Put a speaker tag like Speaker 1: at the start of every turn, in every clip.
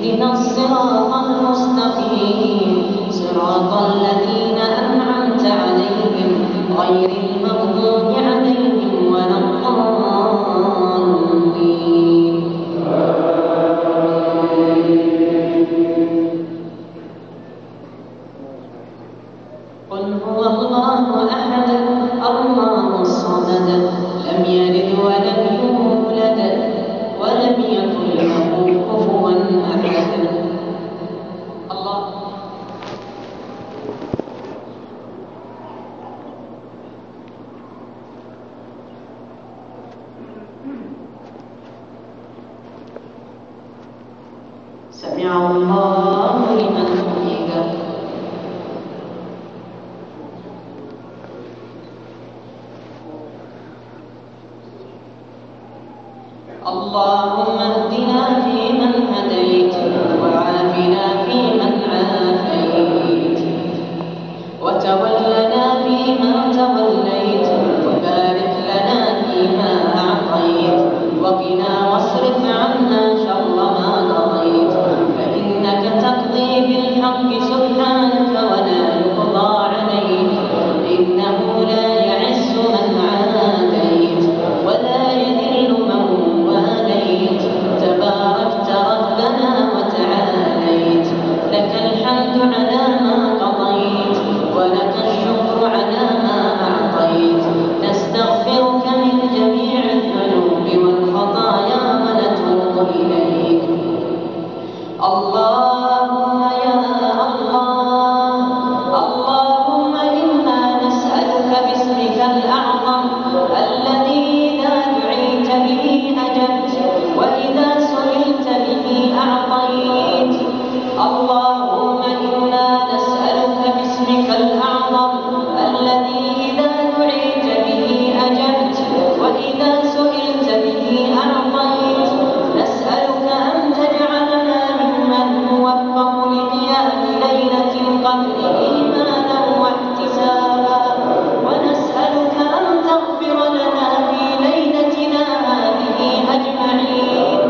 Speaker 1: اهدنا الصراط المستقيم صراط الذين أنعمت عليهم غير المغضوب عليهم ولا الضالين. قل هو الله أحد الله الصمد لم يلد ولم يولد ولم يكن له كفوا أحد. الله سمع الله لمن حمده. اللهم اهدنا فيمن هديت وعافنا فيمن عافيت وتولنا فيما توليت وبارك لنا فيما أعطيت وقنا واصرف عنا شر ما قضيت فإنك تقضي بالحق سبحانك ولا يقضى عليك إنه لا يعز من عاديت ولا يذل من واليت تباركت ربنا وتعاليت لك الحمد على ما قضيت ولك الشكر على ما أعطيت نستغفرك من جميع الذنوب والخطايا ونتوب إليك. اللهم يا الله اللهم إنا نسألك باسمك الأعظم الذي إذا دعيت به أجبت وإذا سئلت به أعطيت. اللهم إنا نسألك باسمك الأعظم الذي إذا دعيت به أجبت وإذا سئلت به أعطيت. نسألك أن تجعلنا ممن نوفق لقيام ليلة القدر إيمانا واحتسابا ونسألك أن تغفر لنا في ليلتنا هذه أجمعين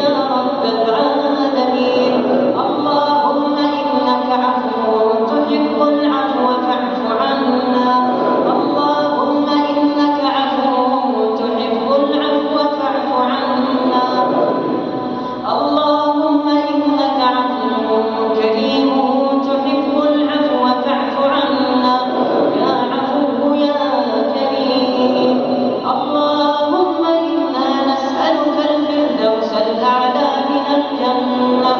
Speaker 1: يا رب العالمين. اللهم إنك عفو تحب العفو فاعف عنا. اللهم إنك عفو تحب العفو فاعف عنا. اللهم إنك عفو كريم تحب العفو فاعف عنا يا عفو يا كريم. اللهم إنا نسألك الفردوس الأعلى من الجنة.